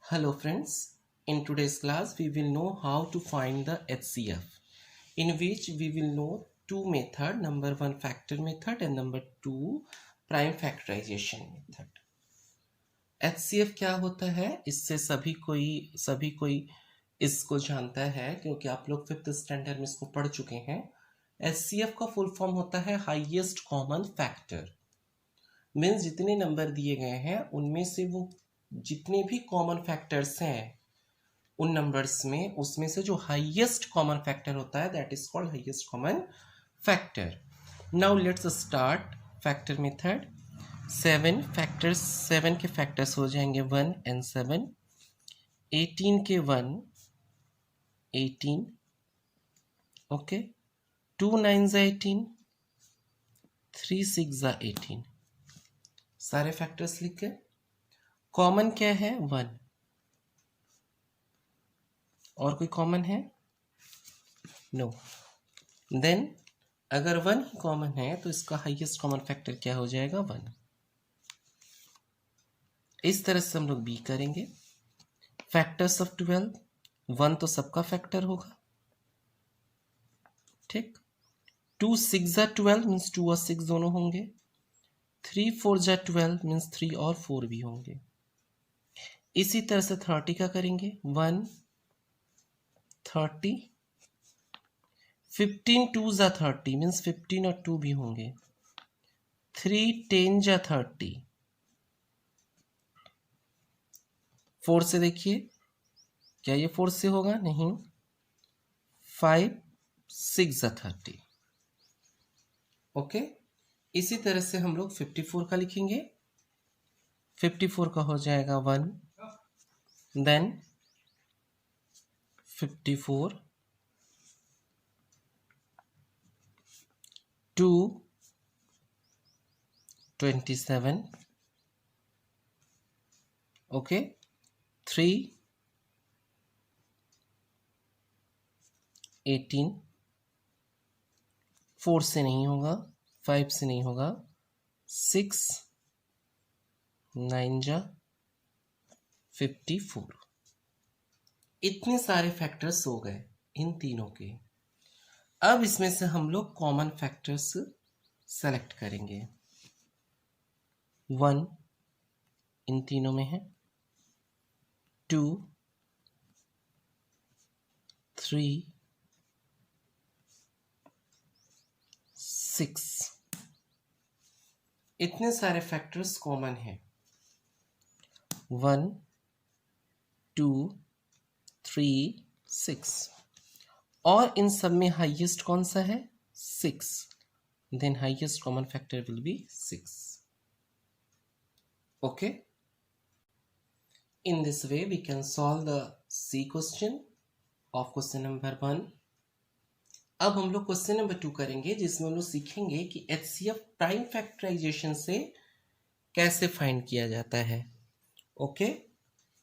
Hello friends, in today's class we will know how to find the HCF, in which we will know two methods, number one factor method and number two prime factorization method. HCF क्या होता है, इससे सभी कोई इसको जानता है क्योंकि आप लोग 5th स्टैंडर्ड में इसको पढ़ चुके हैं। HCF का फुल फॉर्म होता है हाईएस्ट कॉमन फैक्टर। मीन्स जितने नंबर दिए गए हैं उनमें से वो जितने भी कॉमन फैक्टर्स हैं उन नंबर्स में उसमें से जो हाईएस्ट कॉमन फैक्टर होता है that is called highest common factor. Now let's start factor method. 7 के फैक्टर्स हो जाएंगे 1 and 7। 18 के 1 18, ओके। 2 9 18, 3 6 18। सारे फैक्टर्स लिख के कॉमन क्या है 1 और कोई कॉमन है नो। देन अगर 1 ही कॉमन है तो इसका हाईएस्ट कॉमन फैक्टर क्या हो जाएगा 1। इस तरह से हम लोग बी करेंगे। फैक्टर्स ऑफ 12, 1 तो सबका फैक्टर होगा, ठीक। 2 6 12 मीन्स 2 और 6 दोनों होंगे। 3 4 12 मीन्स 3 और 4 भी होंगे। इसी तरह से 30 का करेंगे 1 30। 15 2 30 मीन्स 15 और 2 भी होंगे। 3 10 30। 4 से देखिए क्या ये 4 से होगा, नहीं। 5 6 30, ओके। इसी तरह से हम लोग 54 का लिखेंगे। 54 का हो जाएगा 1, देन 54 2 27, ओके। 3 18, 4 से नहीं होगा, 5 से नहीं होगा, 6 9 54। इतने सारे फैक्टर्स हो गए इन तीनों के। अब इसमें से हम लोग कॉमन फैक्टर्स सेलेक्ट करेंगे। 1 इन तीनों में है, 2 3 6। इतने सारे फैक्टर्स कॉमन हैं। 1 2 3 6 और इन सब में हाईएस्ट कौन सा है 6। Then highest common factor will be 6, okay. In this way we can solve the C question of question number 1. अब हम लोग क्वेश्चन नंबर 2 करेंगे जिसमें हम लोग सीखेंगे कि HCF प्राइम फैक्टराइजेशन से कैसे फाइंड किया जाता है, ओके।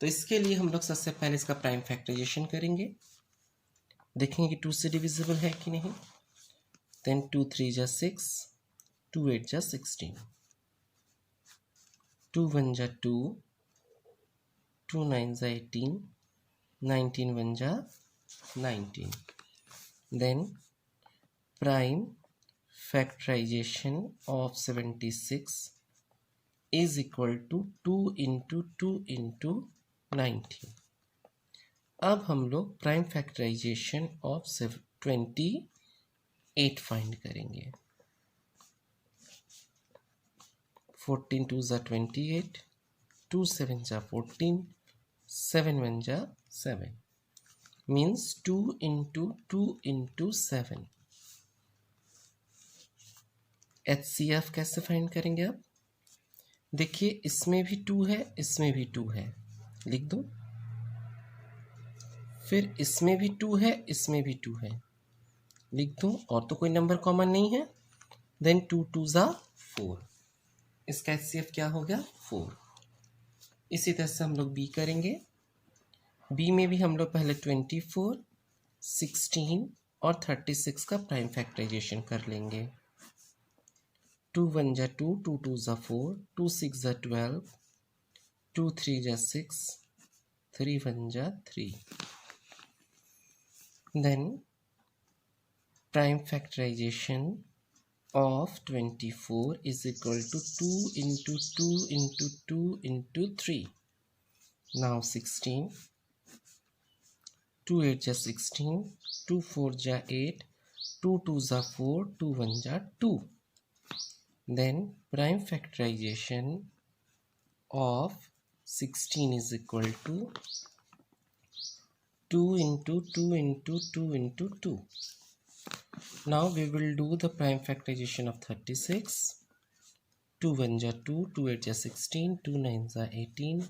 तो इसके लिए हम लोग सबसे पहले इसका प्राइम फैक्टराइजेशन करेंगे, देखेंगे कि 2 से डिविजिबल है कि नहीं। Then 2 3 6, 2 8 16, 2 1 2, 2 9 18, 19 1 19। Then prime factorization of 76 is equal to 2 into 2 into 19। अब हम लोग प्राइम फैक्टराइजेशन ऑफ 28 फाइंड करेंगे। 14 2 28, 2 7 14, 7 1 7 मीन्स 2 into 2 into 7। HCF कैसे फाइंड करेंगे आप, देखिए इसमें भी 2 है, इसमें भी 2 है, लिख दो। फिर इसमें भी 2 है, इसमें भी 2 है, लिख दो। और तो कोई नंबर कॉमन नहीं है। देन 2 2 4, इसका HCF क्या हो गया 4। इसी तरह से हम लोग बी करेंगे। बी में भी हम लोग पहले 24 16 और 36 का प्राइम फैक्टराइजेशन कर लेंगे। 2 1 2, 2 2 4, 2 6 12, 2 3 6, 3 1 जा 3. Then prime factorization of 24 is equal to 2 into 2 into 2 into 3. Now 16. 2 8 जा 16, 2 4 जा 8, 2 2 जा 4, 2 1 जा 2. Then prime factorization of 16 is equal to 2 into 2 into 2 into 2. Now we will do the prime factorization of 36. 2 1 जा 2, 2 8 जा 16, 2 9 जा 18,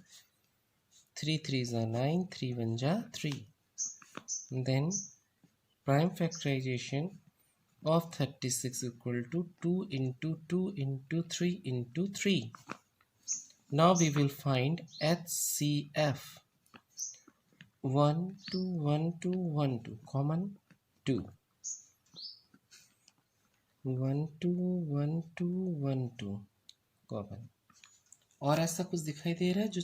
3 3 जा 9, 3 1 जा 3. Then prime factorization of 36 equal to 2 into 2 into 3 into 3. Now we will find HCF. 1 2 1 2 1 2 common 2. 1 2 1 2 1 2 common. और ऐसा कुछ दिखाई दे रहा है जो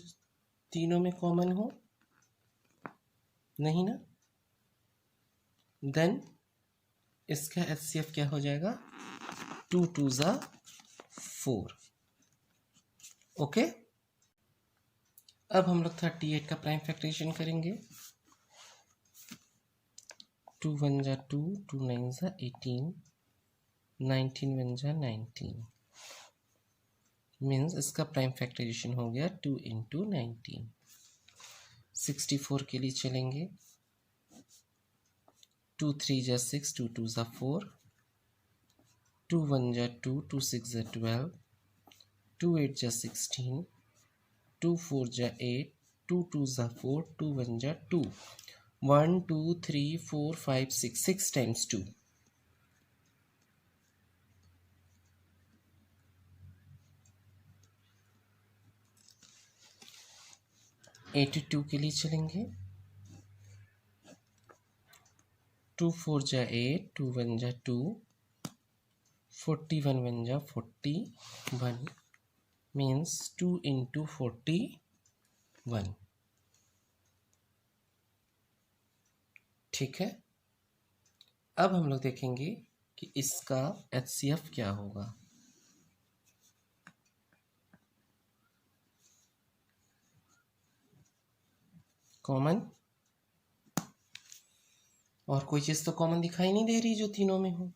तीनों में कॉमन हो? नहीं ना. देन इसका HCF क्या हो जाएगा? 2 2 जा 4. ओके. अब हम लोग 38 का प्राइम फैक्टराइजेशन करेंगे. 2 1 जा 2, 2 9 जा 18, 19 1 जा 19. मीन्स इसका प्राइम फैक्टराइजेशन हो गया 2 इंटू 19. 64 के लिए चलेंगे. 2 3 जा 6, 2 2 जा 4, 2 1 जा 2, 2 6 जा 12, 2 8 जा 16, 2 4 जा 8, 2 2 जा 4, 2 1 जा 2. 1 2 3 4 5 6, 6 times 2. 82 के लिए चलेंगे. 2 4 जा 8, 2 1 जा 2, 41 1 जा 41. Means 2 into 41. ठीक है. अब हम लोग देखेंगे कि इसका HCF क्या होगा. कॉमन. और कोई चीज़ तो कॉमन दिखाई नहीं दे रही जो तीनों में हो,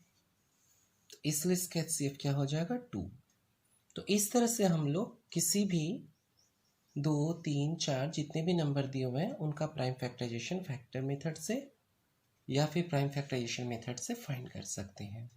तो इसलिए इसका HCF क्या हो जाएगा? 2. तो इस तरह से हम लोग किसी भी 2 3 4 जितने भी नंबर दिए हुए हैं उनका प्राइम फैक्टराइजेशन फैक्टर मेथड से या फिर प्राइम फैक्टराइजेशन मेथड से फाइंड कर सकते हैं.